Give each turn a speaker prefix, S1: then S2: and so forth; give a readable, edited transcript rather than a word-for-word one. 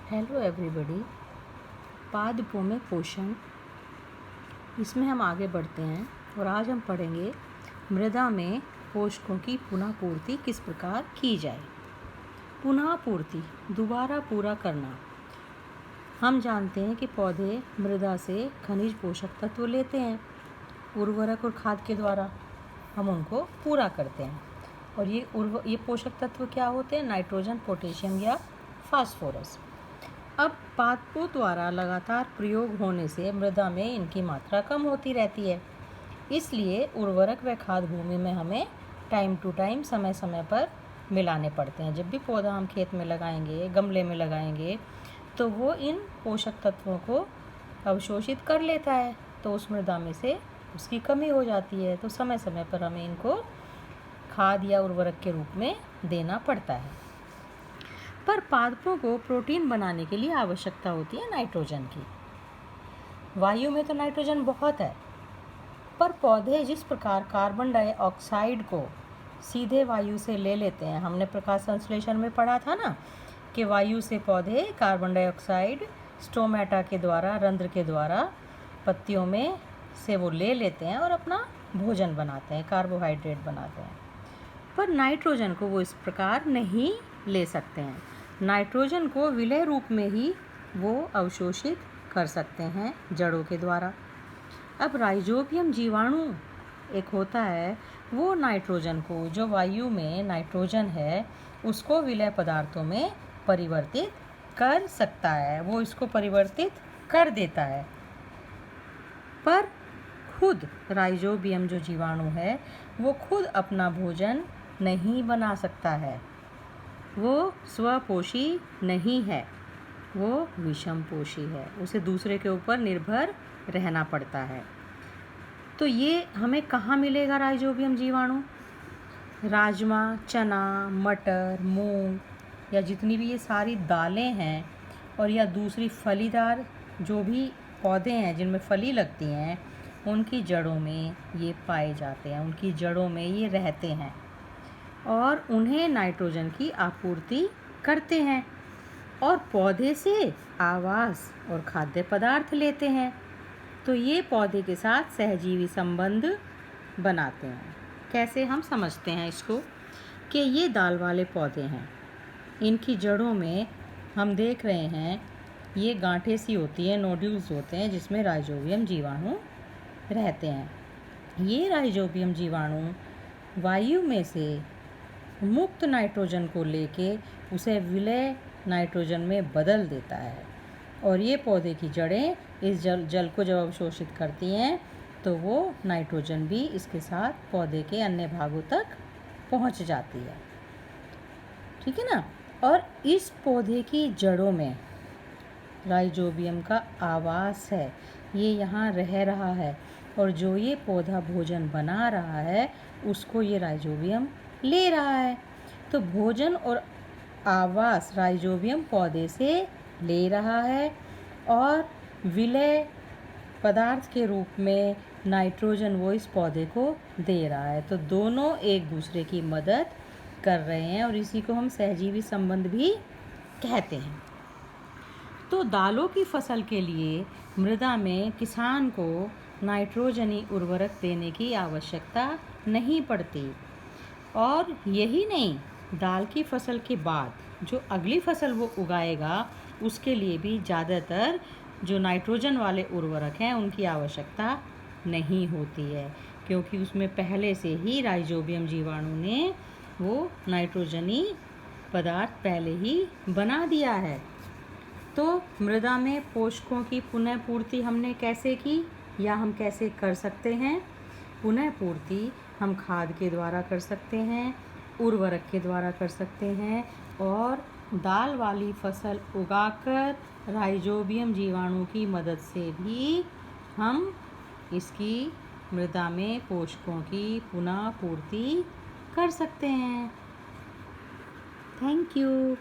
S1: Hello everybody. पादपों में पोषण, इसमें हम आगे बढ़ते हैं और आज हम पढ़ेंगे मृदा में पोषकों की पुनः पूर्ति किस प्रकार की जाए। पुनः पूर्ति, दोबारा पूरा करना। हम जानते हैं कि पौधे मृदा से खनिज पोषक तत्व लेते हैं, उर्वरक और खाद के द्वारा हम उनको पूरा करते हैं। और ये पोषक तत्व क्या होते हैं? नाइट्रोजन, पोटेशियम या फास्फोरस। अब पादपों द्वारा लगातार प्रयोग होने से मृदा में इनकी मात्रा कम होती रहती है, इसलिए उर्वरक व खाद भूमि में हमें टाइम टू टाइम, समय समय पर मिलाने पड़ते हैं। जब भी पौधा हम खेत में लगाएंगे, गमले में लगाएंगे, तो वो इन पोषक तत्वों को अवशोषित कर लेता है, तो उस मृदा में से उसकी कमी हो जाती है। तो समय समय पर हमें इनको खाद या उर्वरक के रूप में देना पड़ता है। पर पादपों को प्रोटीन बनाने के लिए आवश्यकता होती है नाइट्रोजन की। वायु में तो नाइट्रोजन बहुत है, पर पौधे जिस प्रकार कार्बन डाइऑक्साइड को सीधे वायु से ले लेते हैं, हमने प्रकाश संश्लेषण में पढ़ा था ना कि वायु से पौधे कार्बन डाइऑक्साइड स्टोमेटा के द्वारा, रंध्र के द्वारा पत्तियों में से वो ले लेते हैं और अपना भोजन बनाते हैं, कार्बोहाइड्रेट बनाते हैं। पर नाइट्रोजन को वो इस प्रकार नहीं ले सकते हैं। नाइट्रोजन को विलय रूप में ही वो अवशोषित कर सकते हैं जड़ों के द्वारा। अब राइजोबियम जीवाणु एक होता है, वो नाइट्रोजन को, जो वायु में नाइट्रोजन है, उसको विलय पदार्थों में परिवर्तित कर सकता है, वो इसको परिवर्तित कर देता है। पर खुद राइजोबियम जो जीवाणु है, वो खुद अपना भोजन नहीं बना सकता है, वो स्वपोषी नहीं है, वो विषमपोषी है, उसे दूसरे के ऊपर निर्भर रहना पड़ता है। तो ये हमें कहाँ मिलेगा राइजोबियम जीवाणु? राजमा, चना, मटर, मूंग या जितनी भी ये सारी दालें हैं, और या दूसरी फलीदार जो भी पौधे हैं जिनमें फली लगती हैं, उनकी जड़ों में ये पाए जाते हैं, उनकी जड़ों में ये रहते हैं और उन्हें नाइट्रोजन की आपूर्ति करते हैं और पौधे से आवास और खाद्य पदार्थ लेते हैं। तो ये पौधे के साथ सहजीवी संबंध बनाते हैं। कैसे हम समझते हैं इसको कि ये दाल वाले पौधे हैं, इनकी जड़ों में हम देख रहे हैं ये गांठें सी होती हैं, नोड्यूल्स होते हैं, जिसमें राइजोबियम जीवाणु रहते हैं। ये राइजोबियम जीवाणु वायु में से मुक्त नाइट्रोजन को लेके उसे विलय नाइट्रोजन में बदल देता है और ये पौधे की जड़ें इस जल को जब अवशोषित करती हैं, तो वो नाइट्रोजन भी इसके साथ पौधे के अन्य भागों तक पहुंच जाती है। ठीक है ना? और इस पौधे की जड़ों में राइजोबियम का आवास है, ये यहाँ रह रहा है और जो ये पौधा भोजन बना रहा है, उसको ये राइजोबियम ले रहा है। तो भोजन और आवास राइजोबियम पौधे से ले रहा है और विलय पदार्थ के रूप में नाइट्रोजन वो इस पौधे को दे रहा है। तो दोनों एक दूसरे की मदद कर रहे हैं और इसी को हम सहजीवी संबंध भी कहते हैं। तो दालों की फसल के लिए मृदा में किसान को नाइट्रोजनी उर्वरक देने की आवश्यकता नहीं पड़ती। और यही नहीं, दाल की फसल के बाद जो अगली फसल वो उगाएगा, उसके लिए भी ज़्यादातर जो नाइट्रोजन वाले उर्वरक हैं उनकी आवश्यकता नहीं होती है, क्योंकि उसमें पहले से ही राइजोबियम जीवाणु ने वो नाइट्रोजनी पदार्थ पहले ही बना दिया है। तो मृदा में पोषकों की पुनः पूर्ति हमने कैसे की या हम कैसे कर सकते हैं? पुनः पूर्ति हम खाद के द्वारा कर सकते हैं, उर्वरक के द्वारा कर सकते हैं और दाल वाली फसल उगाकर राइजोबियम जीवाणु की मदद से भी हम इसकी मृदा में पोषकों की पुनः पूर्ति कर सकते हैं। Thank you.